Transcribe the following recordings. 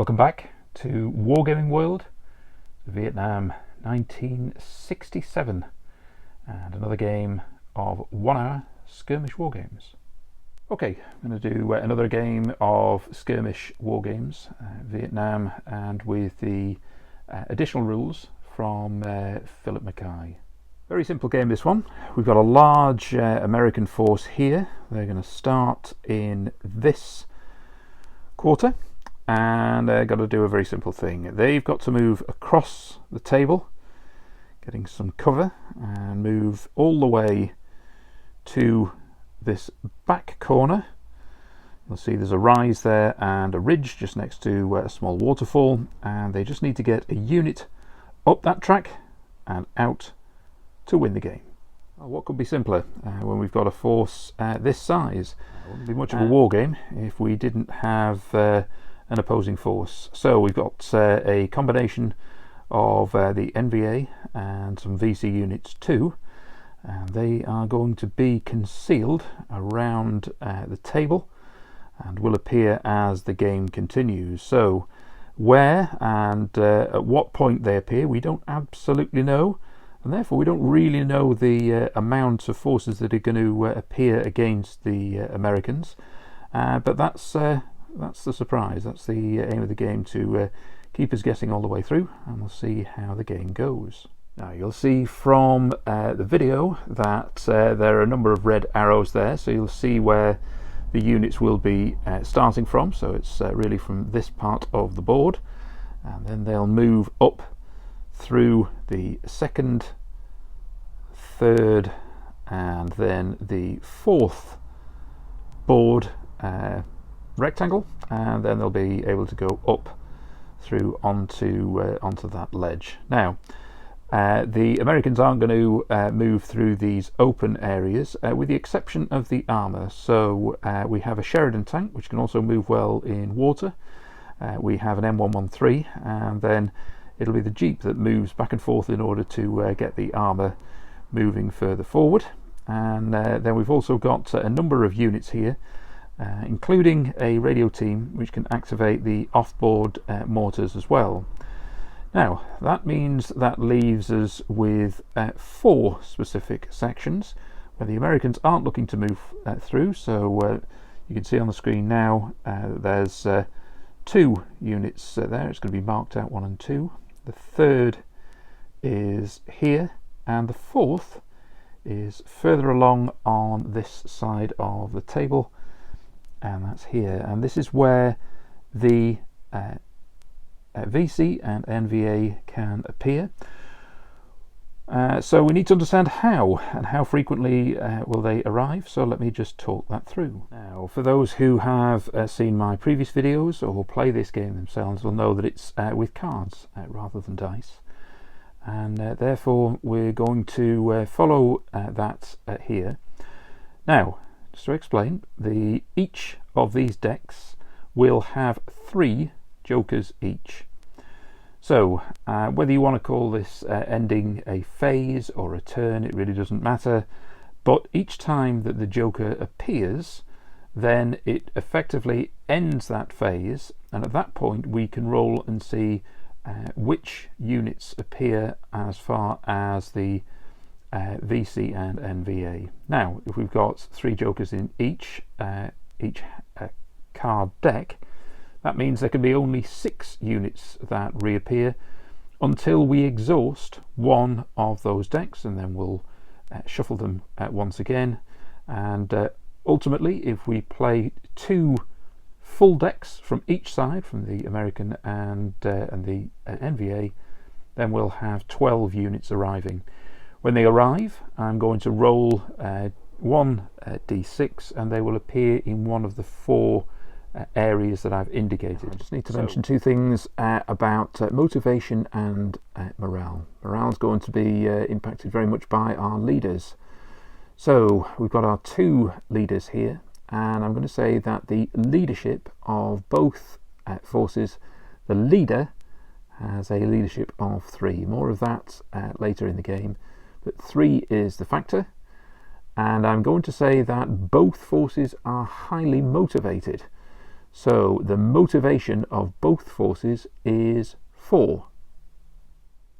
Welcome back to Wargaming World, Vietnam 1967, and another game of 1 hour skirmish war games. Okay, I'm going to do another game of skirmish war games, Vietnam, and with the additional rules from Philip Mackay. Very simple game, this one. We've got a large American force here. They're going to start in this quarter, and they've got to do a very simple thing. They've got to move across the table, getting some cover, and move all the way to this back corner. You'll see there's a rise there and a ridge just next to a small waterfall, and they just need to get a unit up that track and out to win the game. Well, what could be simpler when we've got a force this size? It wouldn't be much of a war game if we didn't have an opposing force. So we've got a combination of the NVA and some VC units too, and they are going to be concealed around the table and will appear as the game continues. So where and at what point they appear, we don't absolutely know, and therefore we don't really know the amount of forces that are going to appear against the Americans, but that's the surprise. That's the aim of the game, to keep us guessing all the way through, and we'll see how the game goes. Now you'll see from the video that there are a number of red arrows there, so you'll see where the units will be starting from. So it's really from this part of the board, and then they'll move up through the second, third, and then the fourth board rectangle, and then they'll be able to go up through onto that ledge. Now the Americans aren't going to move through these open areas, with the exception of the armour. So we have a Sheridan tank which can also move well in water. We have an M113, and then it'll be the Jeep that moves back and forth in order to get the armour moving further forward. And then we've also got a number of units here, including a radio team which can activate the off-board mortars as well. Now that means that leaves us with 4 specific sections where the Americans aren't looking to move through. So you can see on the screen now there's 2 units there. It's going to be marked out 1 and 2. The third is here, and the fourth is further along on this side of the table, and that's here. And this is where the VC and NVA can appear. So we need to understand how, and how frequently will they arrive. So let me just talk that through. Now, for those who have seen my previous videos or will play this game themselves, will know that it's with cards rather than dice, and therefore we're going to follow that here. Now, just to explain, each of these decks will have 3 jokers each. So whether you want to call this ending a phase or a turn, it really doesn't matter, but each time that the joker appears, then it effectively ends that phase, and at that point we can roll and see which units appear as far as the VC and NVA. Now if we've got 3 jokers in each card deck, that means there can be only 6 units that reappear until we exhaust one of those decks, and then we'll shuffle them once again. And ultimately, if we play 2 full decks from each side, from the American and the NVA, then we'll have 12 units arriving. When they arrive, I'm going to roll 1 d6, and they will appear in one of the 4 areas that I've indicated. I just need to mention 2 things about motivation and morale. Morale is going to be impacted very much by our leaders. So we've got our 2 leaders here, and I'm going to say that the leadership of both forces, the leader has a leadership of 3. More of that later in the game, but 3 is the factor. And I'm going to say that both forces are highly motivated. So the motivation of both forces is 4.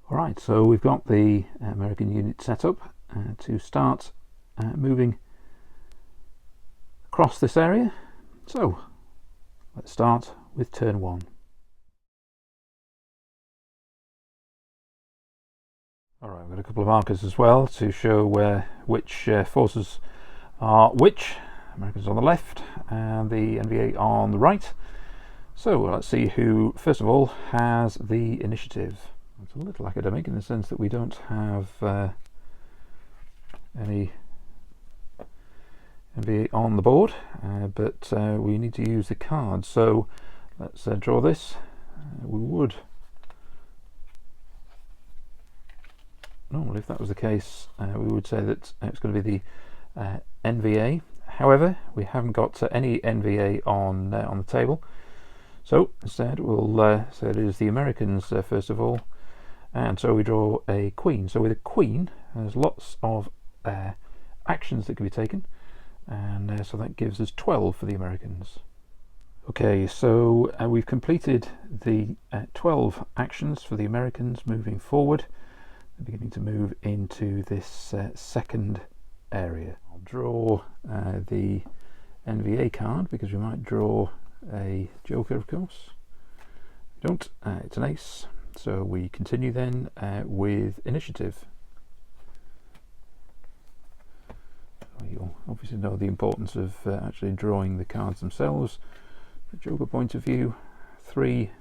Alright, so we've got the American unit set up to start moving across this area. So let's start with turn 1. Alright, we've got a couple of markers as well to show which forces are which. Americans on the left and the NVA on the right. So let's see who, first of all, has the initiative. It's a little academic in the sense that we don't have any NVA on the board, but we need to use the card. So let's draw this. We would normally, if that was the case, we would say that it's going to be the NVA. However, we haven't got any NVA on the table, so instead we'll say it is the Americans first of all, and so we draw a queen. So with a queen, there's lots of actions that can be taken, and so that gives us 12 for the Americans. Okay, so we've completed the 12 actions for the Americans moving forward. They're beginning to move into this second area. I'll draw the NVA card because we might draw a joker, of course. We don't, it's an ace. So we continue then with initiative. So you'll obviously know the importance of actually drawing the cards themselves. From a joker point of view, 3.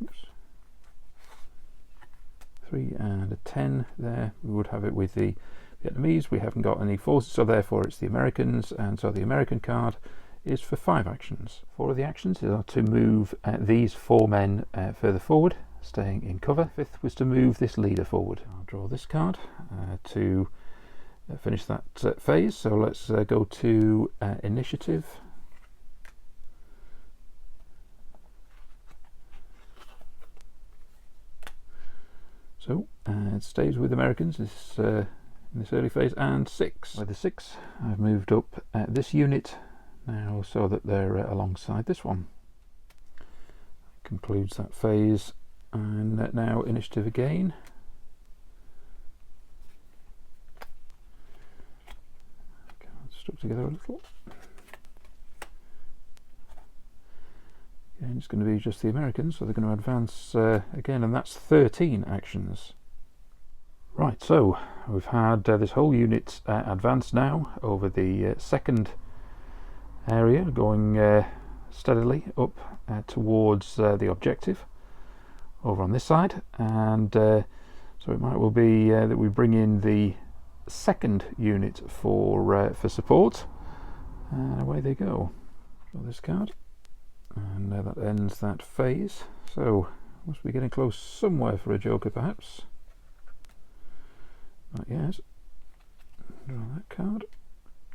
Oops. 3 and a 10 there. We would have it with the Vietnamese. We haven't got any forces, so therefore it's the Americans, and so the American card is for 5 actions. 4 of the actions are to move these 4 men further forward, staying in cover. 5th was to move this leader forward. I'll draw this card to finish that phase. So let's go to initiative. So it stays with Americans in this early phase, and 6. With the 6, I've moved up this unit now so that they're alongside this one. Concludes that phase, and now initiative again. Okay, stuck together a little. Again, it's going to be just the Americans, so they're going to advance again, and that's 13 actions. Right, so we've had this whole unit advance now over the second area, going steadily up towards the objective over on this side, and so it might well be that we bring in the second unit for support, and away they go. Draw this card, and that ends that phase. So must be getting close somewhere for a joker, perhaps. Not yet. Draw that card.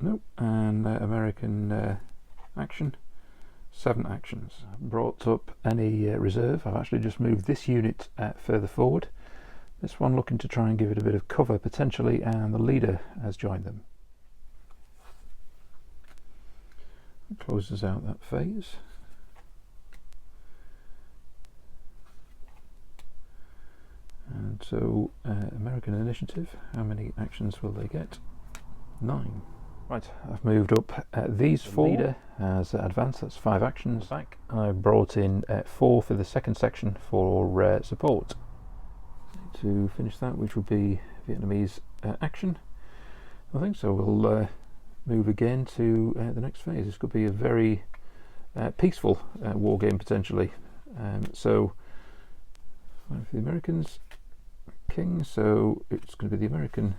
Nope. And American action. 7 actions. I've brought up any reserve. I've actually just moved this unit further forward. This one looking to try and give it a bit of cover potentially, and the leader has joined them. It closes out that phase. And so American initiative, how many actions will they get? 9. Right, I've moved up these 4. Leader has advanced, that's 5 actions back. I brought in 4 for the second section for support. To finish that, which would be Vietnamese action, I think. So we'll move again to the next phase. This could be a very peaceful war game potentially. So for the Americans, king, so it's going to be the American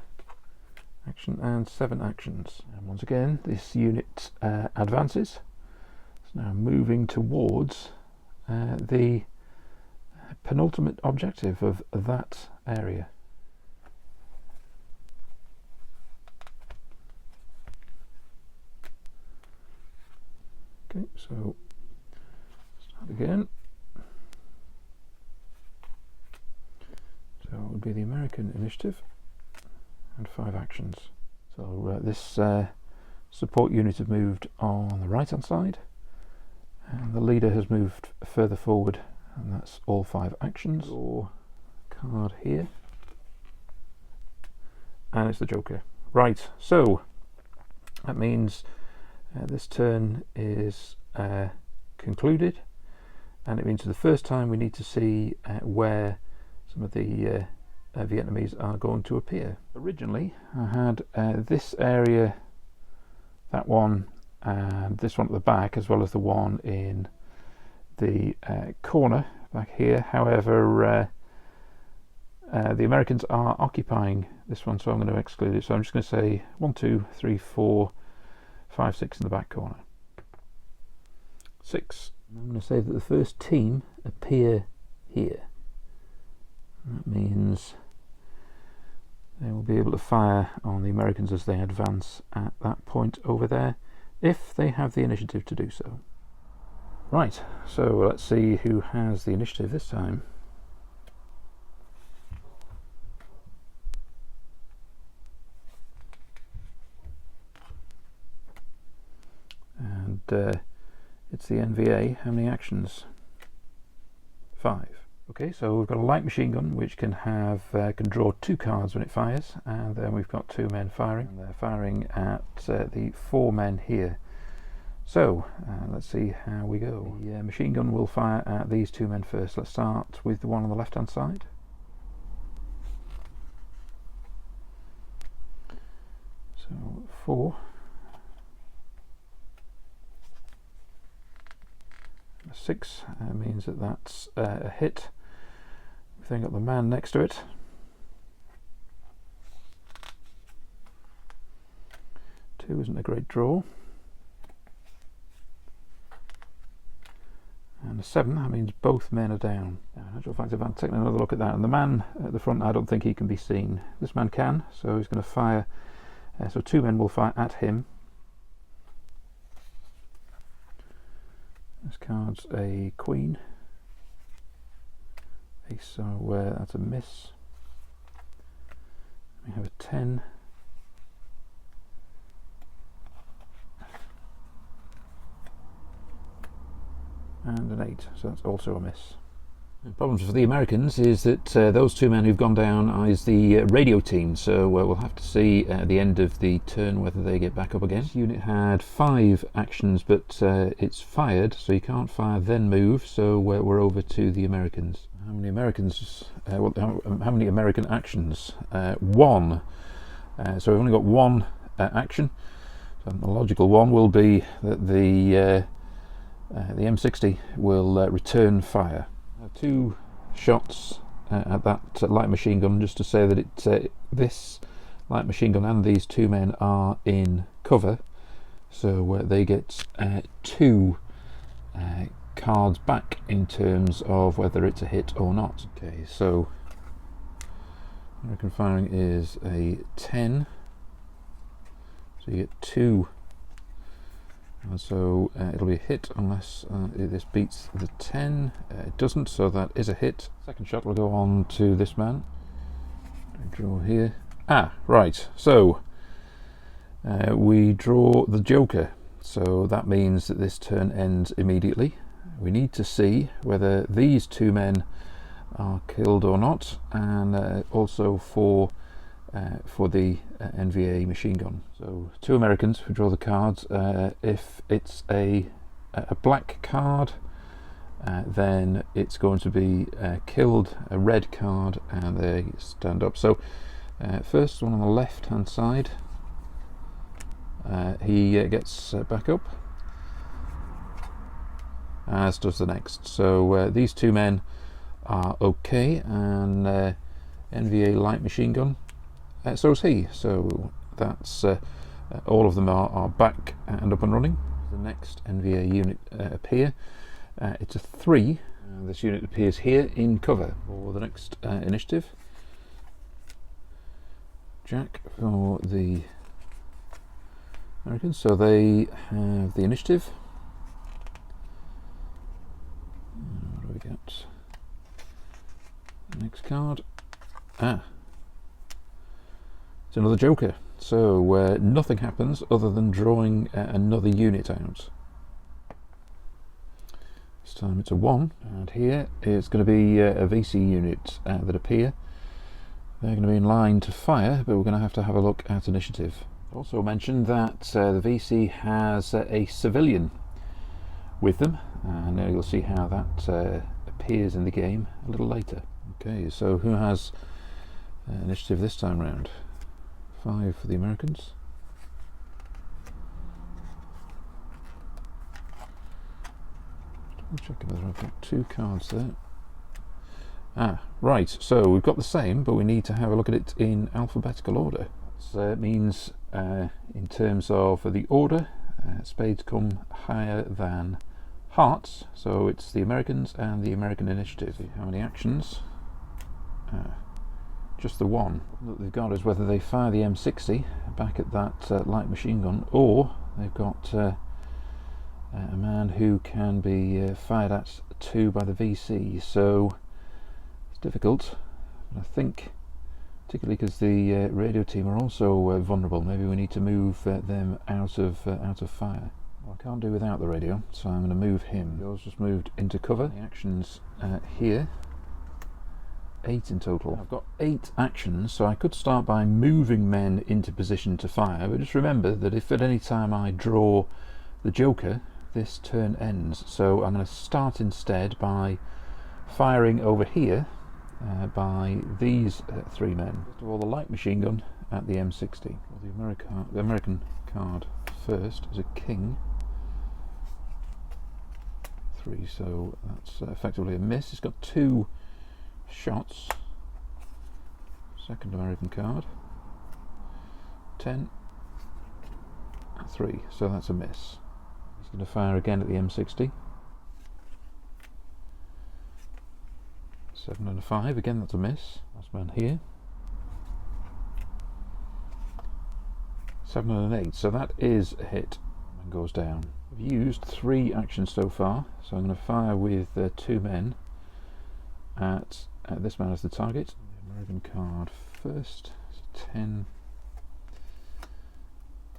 action and 7 actions. And once again, this unit advances. It's now moving towards the penultimate objective of that area. Okay, so start again. So it would be the American initiative and 5 actions. So this Support units have moved on the right hand side, and the leader has moved further forward, and that's all 5 actions. Or card here, and it's the Joker. Right, so that means this turn is concluded, and it means for the first time we need to see where some of the Vietnamese are going to appear. Originally I had this area, that one, and this one at the back, as well as the one in the corner back here. However, the Americans are occupying this one, so I'm going to exclude it. So I'm just going to say 1, 2, 3, 4, 5, 6 in the back corner. 6. I'm going to say that the first team appear here. That means they will be able to fire on the Americans as they advance at that point over there, if they have the initiative to do so. Right, so let's see who has the initiative this time. And it's the NVA. How many actions? 5. Okay, so we've got a light machine gun which can can draw 2 cards when it fires, and then we've got 2 men firing, and they're firing at the 4 men here. So let's see how we go. The machine gun will fire at these 2 men first. Let's start with the one on the left hand side. So 4. 6 means that that's a hit. We've then got the man next to it. 2 isn't a great draw. And a 7, that means both men are down. In actual fact, if I'm taking another look at that, and the man at the front, I don't think he can be seen. This man can, so he's going to fire. So 2 men will fire at him. This card's a queen. So that's a miss. We have a 10. And an 8, so that's also a miss. The problem for the Americans is that those 2 men who've gone down is the radio team, so we'll have to see at the end of the turn whether they get back up again. This unit had 5 actions, but it's fired, so you can't fire then move, so we're over to the Americans. How many Americans? How many American actions? 1. So we've only got 1 action. So the logical one will be that the M60 will return fire. 2 shots at that light machine gun, just to say that this light machine gun and these 2 men are in cover, so they get 2 cards back in terms of whether it's a hit or not. Okay, so American firing is a 10, so you get 2. And so it'll be a hit unless this beats the 10. It doesn't, so that is a hit. Second shot will go on to this man. Draw here. Right, so we draw the Joker, so that means that this turn ends immediately. We need to see whether these 2 men are killed or not, and also for the NVA machine gun. So 2 Americans who draw the cards. If it's a black card, then it's going to be killed, a red card, and they stand up. So first one on the left hand side, he gets back up, as does the next. So these 2 men are okay, and NVA light machine gun, so is he. So that's all of them are back and up and running. The next NVA unit appear. It's a 3. This unit appears here in cover for the next initiative. Jack for the Americans, so they have the initiative. What do we get? Next card. It's another Joker. So nothing happens other than drawing another unit out. This time it's a 1, and here it's going to be a VC unit that appear. They're going to be in line to fire, but we're going to have a look at initiative. Also mentioned that the VC has a civilian with them, and you'll see how that appears in the game a little later. Okay, so who has initiative this time round? 5 for the Americans. Double checking whether I've got 2 cards there. Ah, right, so we've got the same, but we need to have a look at it in alphabetical order. So it means in terms of the order, spades come higher than hearts, so it's the Americans and the American initiative. How many actions? Just the 1. What they've got is whether they fire the M60 back at that light machine gun, or they've got a man who can be fired at 2 by the VC. So it's difficult, but I think, particularly because the radio team are also vulnerable, maybe we need to move them out of fire. Well, I can't do without the radio, so I'm going to move him. Yours just moved into cover. The actions here. 8 in total. I've got 8 actions, so I could start by moving men into position to fire, but just remember that if at any time I draw the Joker, this turn ends. So I'm going to start instead by firing over here by these 3 men. First of all, the light machine gun at the M60. Well, the American card first is a king. 3, so that's effectively a miss. It's got 2 shots. Second American card. 10. 3, so that's a miss. He's going to fire again at the M60. 7 and a 5, again that's a miss. Last man here. 7 and an 8, so that is a hit. And goes down. I've used 3 actions so far, so I'm going to fire with 2 men at this man as the target. The American card first. So 10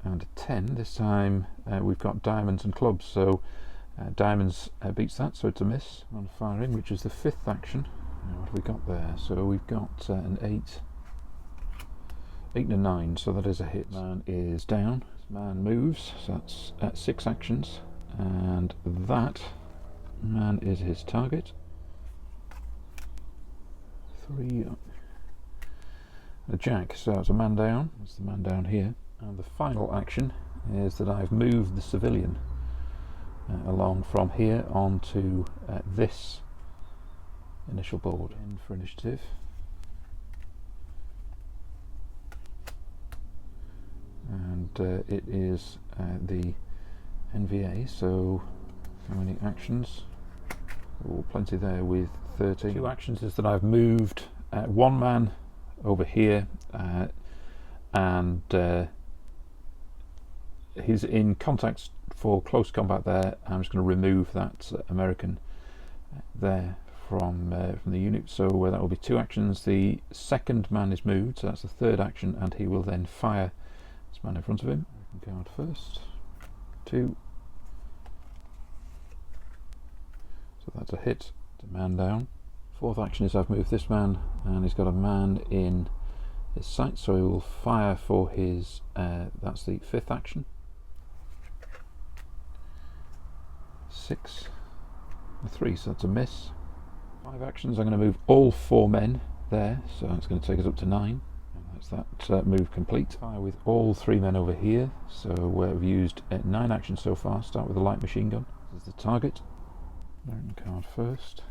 and a 10. This time we've got diamonds and clubs, so diamonds beats that, so it's a miss on firing, which is the 5th action. Now what have we got there? So we've got an 8 and a 9, so that is a hit. Man is down. This man moves, so that's 6 actions, and that man is his target. 3, a jack, so it's a man down. That's the man down here. And the final action is that I've moved the civilian along from here onto this initial board. In for initiative. And it is the NVA, so how many actions? Oh, plenty there with 13. 2 actions is that I've moved 1 man over here, and he's in contact for close combat there. I'm just going to remove that American there from the unit, so that will be 2 actions. The second man is moved, so that's the 3rd action, and he will then fire this man in front of him. Guard first. 2. So that's a hit. A man down. 4th action is I've moved this man, and he's got a man in his sight, so he will fire for his that's the 5th action. 6 and 3, so that's a miss. 5 actions, I'm going to move all 4 men there, so that's going to take us up to 9, and that's that move complete. Fire with all 3 men over here, so we've used 9 actions so far. Start with the light machine gun. This is the target. American card first.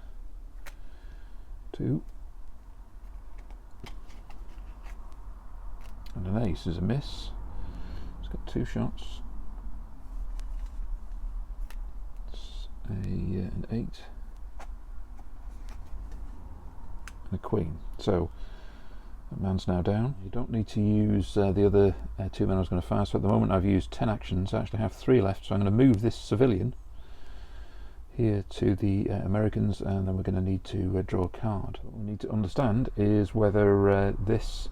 2. And an ace is a miss. It's got 2 shots. It's an 8. And a queen. So that man's now down. You don't need to use the other 2 men I was going to fire, so at the moment I've used 10 actions. I actually have 3 left, so I'm going to move this civilian here to the Americans, and then we're going to need to draw a card. What we need to understand is whether this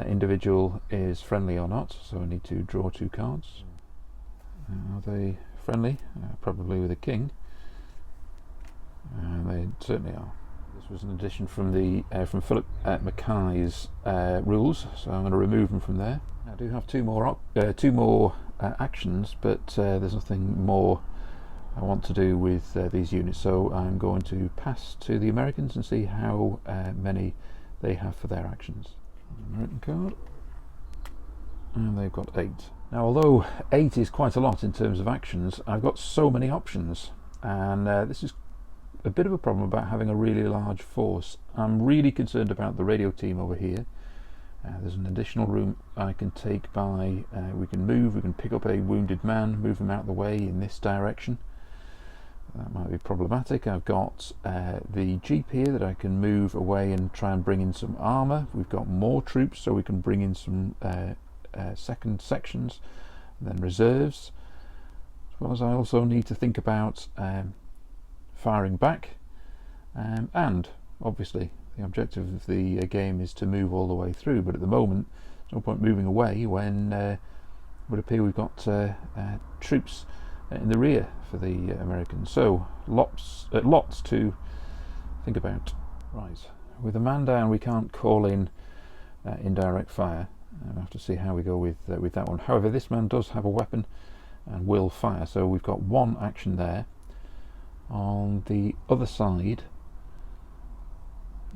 individual is friendly or not, so I need to draw 2 cards. Are they friendly? Probably with a king. They certainly are. This was an addition from the from Philip Mackay's rules, so I'm going to remove them from there. I do have two more actions, but there's nothing more I want to do with these units, so I'm going to pass to the Americans and see how many they have for their actions. American card, and they've got 8. Now, although 8 is quite a lot in terms of actions, I've got so many options, and this is a bit of a problem about having a really large force. I'm really concerned about the radio team over here. There's an additional room I can take by, we can pick up a wounded man, move him out of the way in this direction. That might be problematic. I've got the jeep here that I can move away and try and bring in some armour. We've got more troops, so we can bring in some second sections, and then reserves. As well as I also need to think about firing back, and obviously the objective of the game is to move all the way through, but at the moment there's no point moving away when it would appear we've got troops in the rear for the Americans, so lots to think about. Right, with a man down we can't call in indirect fire. I'll have to see how we go with that one. However, this man does have a weapon and will fire, so we've got one action there. On the other side,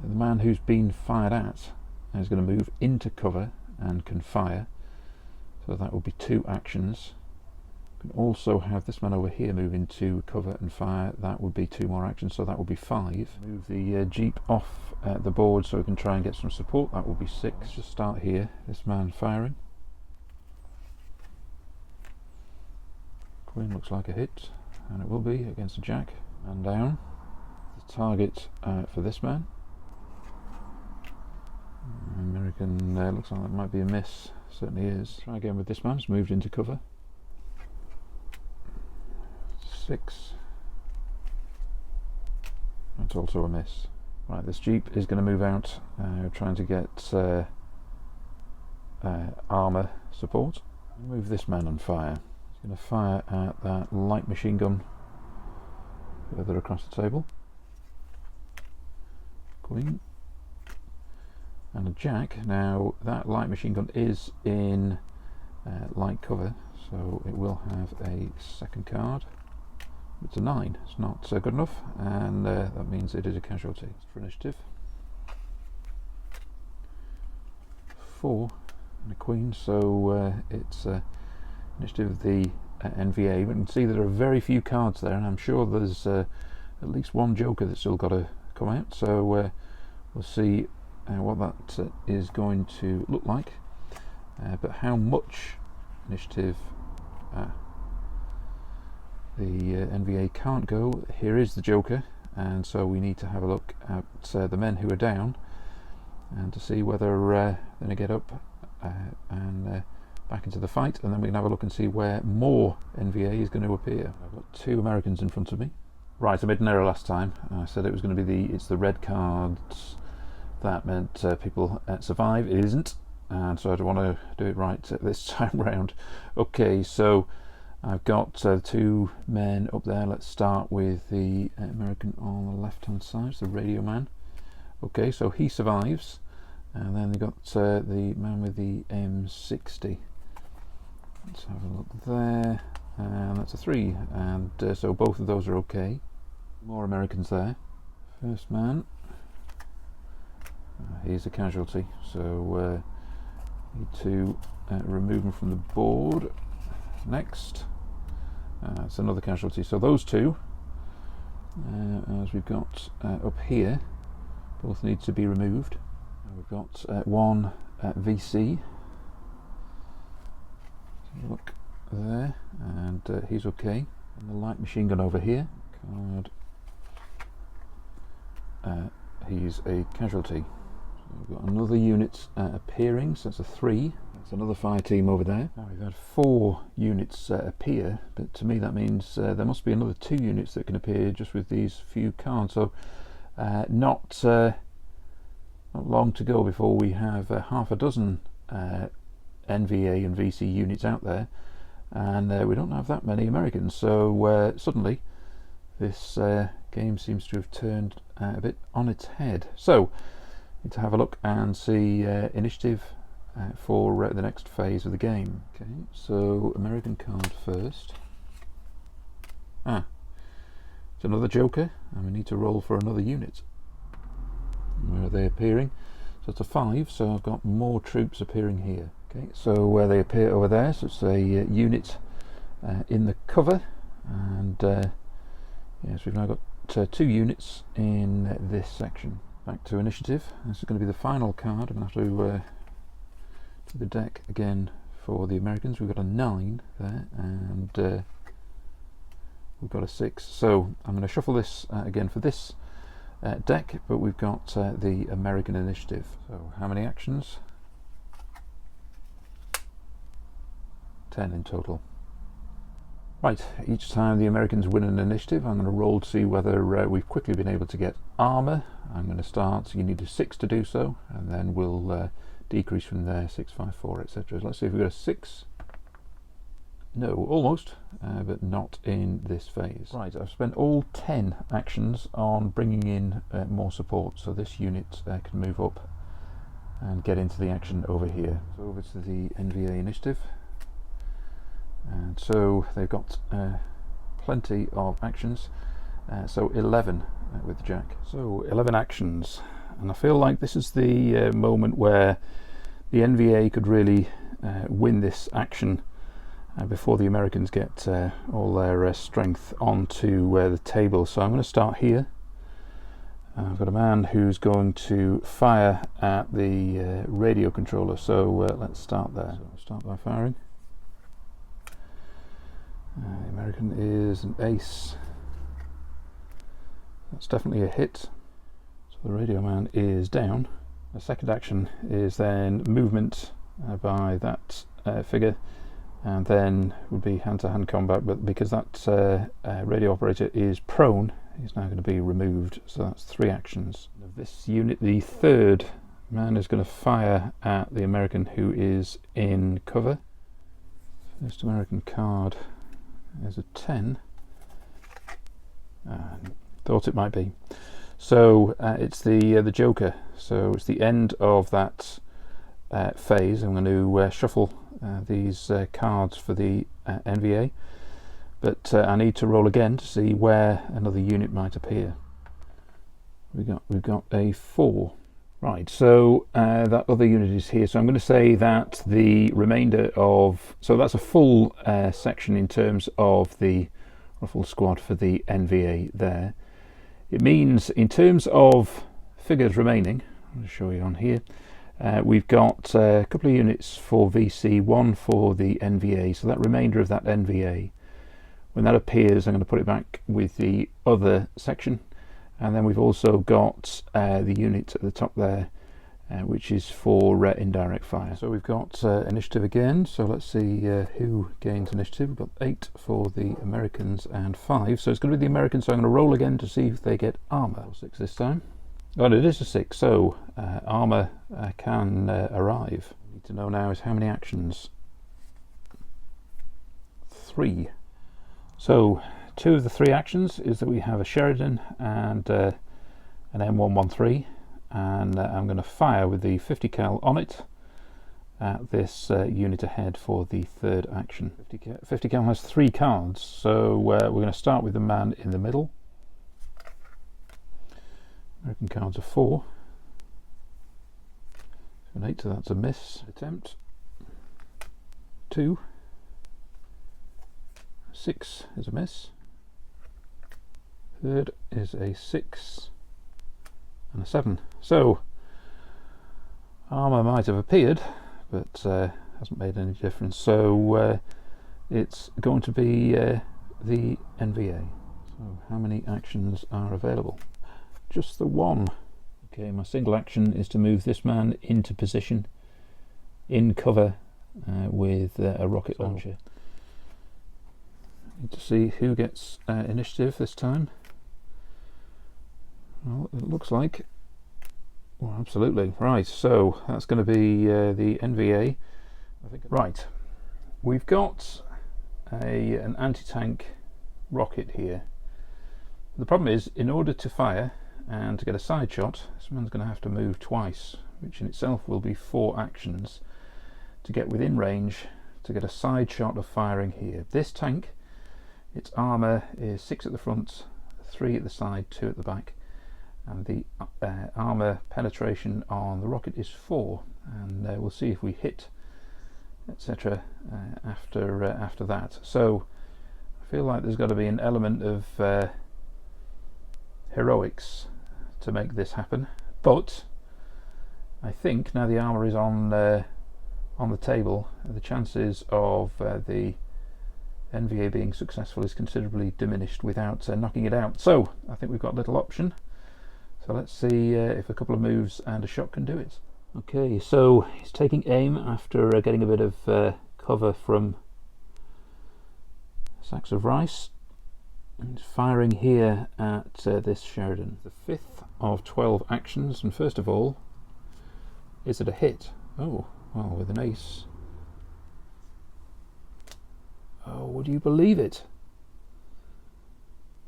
the man who's been fired at is going to move into cover and can fire, so that will be 2 actions. We can also have this man over here move into cover and fire. That would be 2 more actions, so that will be 5. Move the jeep off the board so we can try and get some support. That will be 6. Let's just start here. This man firing. Queen looks like a hit, and it will be against a jack. Man down. The target for this man. American looks like that might be a miss. Certainly is. Try again with this man. It's moved into cover. 6. That's also a miss. Right, this jeep is going to move out, trying to get armour support. Move this man and fire. He's going to fire at that light machine gun further across the table. Queen. And a jack. Now, that light machine gun is in light cover, so it will have a second card. It's a 9. It's not good enough, and that means it is a casualty. For initiative, 4 and a queen, so it's initiative of the NVA. We can see there are very few cards there, and I'm sure there's at least one joker that's still got to come out, so we'll see what that is going to look like, but how much initiative the NVA can't go. Here is the joker, and so we need to have a look at the men who are down and to see whether they're going to get up and back into the fight, and then we can have a look and see where more NVA is going to appear. I've got 2 Americans in front of me. Right, I made an error last time. I said it was going to be it's the red cards that meant people survive. It isn't, and so I don't want to do it right this time round. Okay, so I've got 2 men up there. Let's start with the American on the left hand side, the radio man. Okay, so he survives, and then they've got the man with the M60. Let's have a look there, and that's a 3, and so both of those are okay. More Americans there. First man, he's a casualty, so need to remove him from the board. Next, it's another casualty. So those 2, as we've got up here, both need to be removed. We've got 1 VC. Look there, and he's okay. And the light machine gun over here. Card. He's a casualty. So we've got another unit appearing, so that's a 3. That's another fire team over there. Now we've had 4 units appear, but to me that means there must be another 2 units that can appear just with these few cards. So not Not long to go before we have half a dozen NVA and VC units out there, and we don't have that many Americans, so suddenly this game seems to have turned a bit on its head. So need to have a look and see initiative for the next phase of the game. Okay, so American card first. It's another Joker, and we need to roll for another unit. Where are they appearing? So it's a 5, so I've got more troops appearing here. Okay, so where they appear over there, so it's a unit in the cover, and yes, we've now got 2 units in this section. Back to initiative. This is going to be the final card. I'm going to have to do the deck again for the Americans. We've got a 9 there, and we've got a 6. So I'm going to shuffle this again for this deck, but we've got the American initiative. So how many actions? 10 in total. Right, each time the Americans win an initiative, I'm going to roll to see whether we've quickly been able to get armour. I'm going to start, you need a 6 to do so, and then we'll decrease from there, 6, 5, 4, etc. Let's see if we've got a 6. No, almost, but not in this phase. Right, I've spent all 10 actions on bringing in more support, so this unit can move up and get into the action over here. So over to the NVA initiative. And so they've got plenty of actions, so 11 with Jack. So 11 actions, and I feel like this is the moment where the NVA could really win this action before the Americans get all their strength onto the table. So I'm going to start here. I've got a man who's going to fire at the radio controller, so let's start there. So I'll start by firing. The American is an ace. That's definitely a hit. So the radio man is down. The second action is then movement by that figure, and then would be hand-to-hand combat, but because that radio operator is prone, he's now going to be removed, so that's 3 actions. Of this unit, the third man is going to fire at the American who is in cover. First American card is a 10. Thought it might be. So it's the Joker. So it's the end of that phase. I'm going to shuffle these cards for the NVA, but I need to roll again to see where another unit might appear. We've got a 4. Right, so that other unit is here, so I'm going to say that the remainder of, so that's a full section in terms of the full squad for the NVA there. It means in terms of figures remaining, I'll show you on here, we've got a couple of units for VC, 1 for the NVA, so that remainder of that NVA, when that appears I'm going to put it back with the other section. And then we've also got the unit at the top there, which is for indirect fire. So we've got initiative again, so let's see who gains initiative. We've got 8 for the Americans and 5, so it's going to be the Americans, so I'm going to roll again to see if they get armour. 6 this time. Oh, and it is a 6, so armour can arrive. What we need to know now is how many actions. 3. So 2 of the 3 actions is that we have a Sheridan and an M113, and I'm going to fire with the 50 cal on it at this unit ahead for the third action. 50 cal has 3 cards, so we're going to start with the man in the middle. American cards are 4. So an 8, so that's a miss attempt. 2. 6 is a miss. Third is a 6 and a 7. So armour might have appeared, but hasn't made any difference. So it's going to be the NVA. So how many actions are available? Just the 1. Okay, my single action is to move this man into position in cover with a rocket launcher. Need to see who gets initiative this time. Well, it looks like Well, absolutely. Right, so that's going to be the NVA. Right, we've got an anti-tank rocket here. The problem is, in order to fire and to get a side shot, this man's going to have to move twice, which in itself will be 4 actions to get within range to get a side shot of firing here. This tank, its armour is 6 at the front, 3 at the side, 2 at the back, and the armour penetration on the rocket is 4, and we'll see if we hit, etc. After that. So I feel like there's got to be an element of heroics to make this happen, but I think now the armour is on the table, the chances of the NVA being successful is considerably diminished without knocking it out. So I think we've got a little option. So let's see if a couple of moves and a shot can do it. Okay, so he's taking aim after getting a bit of cover from sacks of rice, and firing here at this Sheridan. The 5th of 12 actions, and first of all, is it a hit? Oh, well, with an ace. Oh, would you believe it?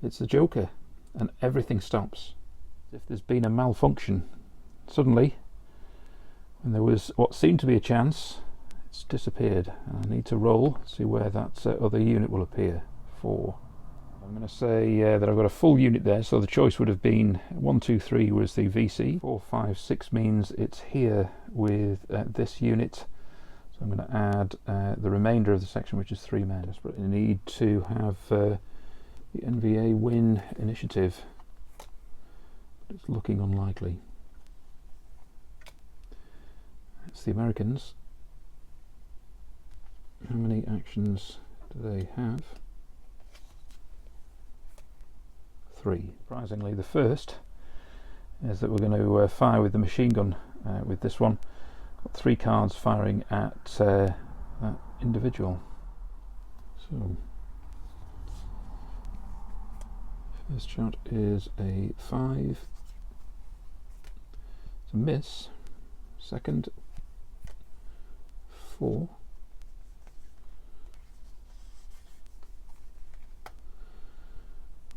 It's the Joker, and everything stops. As if there's been a malfunction. Suddenly, when there was what seemed to be a chance, it's disappeared. And I need to roll, see where that other unit will appear. 4. I'm going to say that I've got a full unit there, so the choice would have been 1, 2, 3 was the VC. 4, 5, 6 means it's here with this unit. So I'm going to add the remainder of the section, which is 3 men. Desperately need to have the NVA win initiative, but it's looking unlikely. It's the Americans. How many actions do they have? 3. Surprisingly, the first is that we're going to fire with the machine gun with this one. Got 3 cards firing at that individual. So first shot is a 5. It's a miss. Second, 4.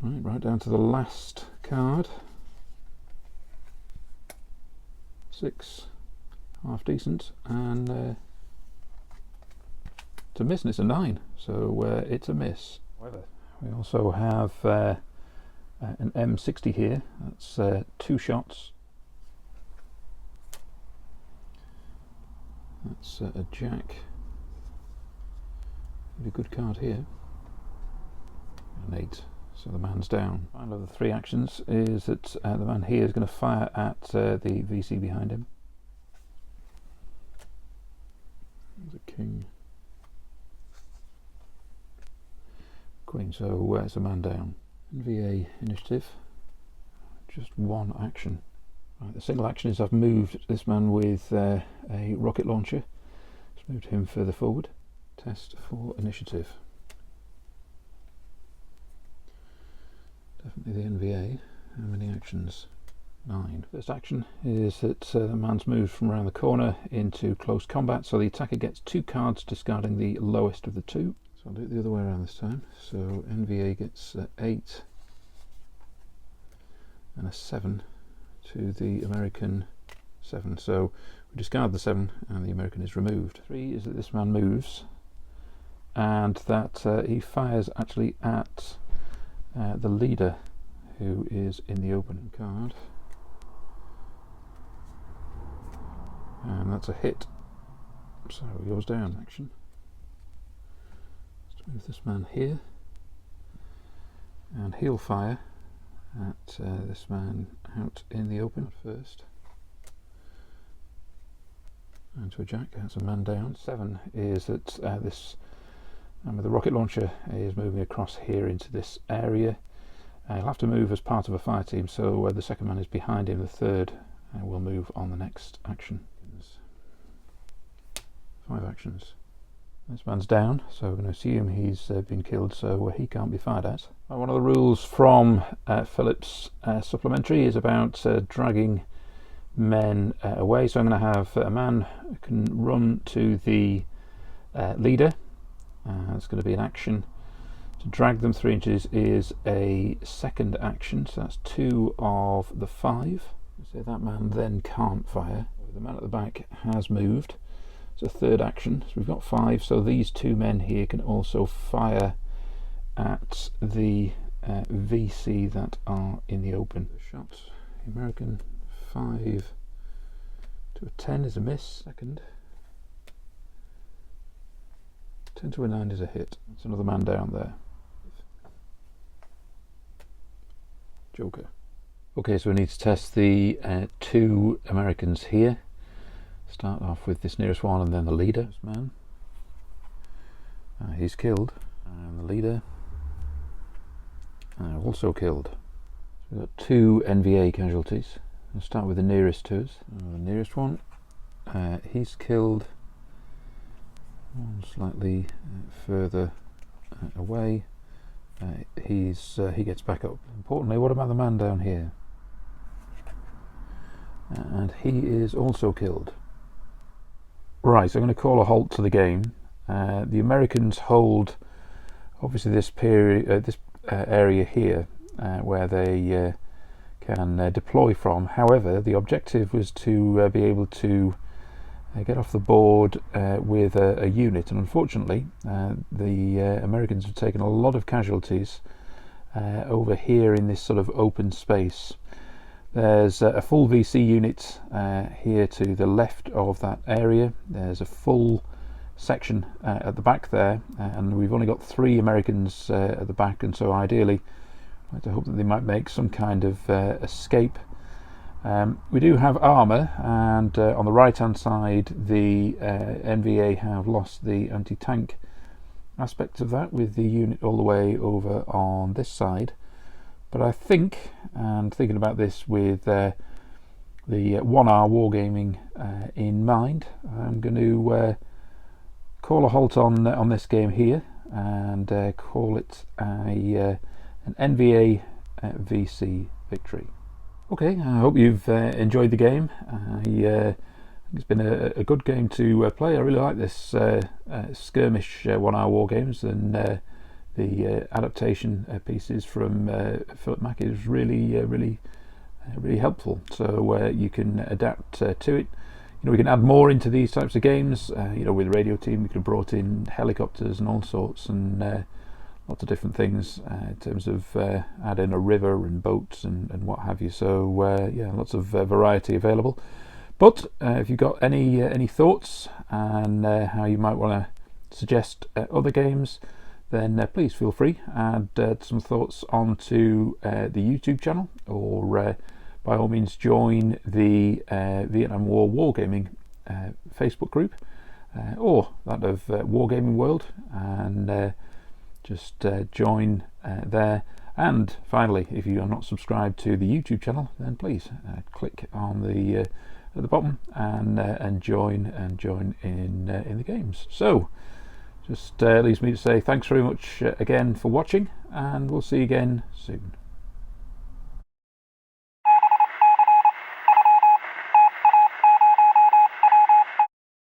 Right down to the last card. 6, half decent, and it's a miss, and it's a 9, so it's a miss. However, we also have an M60 here. That's 2 shots. That's a jack. A good card here. An 8. So the man's down. Final of the 3 actions is that the man here is going to fire at the VC behind him. There's a king. Queen, so it's a man down. NVA initiative. Just 1 action. Right, the single action is I've moved this man with a rocket launcher. Just moved him further forward. Test for initiative. Definitely the NVA. How many actions? 9. First action is that the man's moved from around the corner into close combat, so the attacker gets 2 cards, discarding the lowest of the 2. So I'll do it the other way around this time. So NVA gets 8 and a 7 to the American 7. So we discard the 7 and the American is removed. 3 is that this man moves and that he fires actually at the leader, who is in the opening card, and that's a hit, so he goes down. Action. Let's move this man here, and he'll fire at this man out in the open first, and to a jack. That's a man down. 7 is that this and with the rocket launcher is moving across here into this area. He'll have to move as part of a fire team, so the second man is behind him. The third will move on the next action. 5 actions. This man's down, so we're going to assume he's been killed, so he can't be fired at. One of the rules from Philip's supplementary is about dragging men away. So I'm going to have a man who can run to the leader. It's going to be an action. To drag them 3 inches is a second action, so that's 2 of the 5. So that man then can't fire. The man at the back has moved. It's a third action, so we've got 5. So these 2 men here can also fire at the VC that are in the open. Shot. The American 5 to a 10 is a miss. Second. 10 to a 9 is a hit. That's another man down there. Joker. Okay, so we need to test the 2 Americans here. Start off with this nearest one and then the leader. This man. He's killed. And the leader also killed. So we've got 2 NVA casualties. We'll start with the nearest to us. The nearest one. He's killed. One slightly further away. He gets back up. Importantly, what about the man down here? And he is also killed. Right, so I'm going to call a halt to the game. The Americans hold obviously this period, this area here where they can deploy from. However, the objective was to be able to get off the board with a unit, and unfortunately the Americans have taken a lot of casualties over here in this sort of open space. There's a full VC unit here to the left of that area. There's a full section at the back there, and we've only got 3 Americans at the back, and so ideally I'd like to hope that they might make some kind of escape. We do have armour, and on the right hand side the NVA have lost the anti-tank aspect of that with the unit all the way over on this side. But I think, and thinking about this with the 1 hour wargaming in mind, I'm going to call a halt on this game here and call it an NVA VC victory. Okay, I hope you've enjoyed the game. I think it's been a good game to play. I really like this skirmish 1 hour war games, and the adaptation pieces from Philip Mack is really helpful. So you can adapt to it. You know, we can add more into these types of games. You know, with the radio team, we could have brought in helicopters and all sorts, and lots of different things in terms of adding a river and boats and what have you. So yeah, lots of variety available. But if you've got any thoughts and how you might want to suggest other games, then please feel free. Add some thoughts onto the YouTube channel, or by all means join the Vietnam War Wargaming Facebook group, or that of Wargaming World, and just join there. And finally, if you are not subscribed to the YouTube channel, then please click on the at the bottom and join in the games. So just leaves me to say thanks very much again for watching, and we'll see you again soon.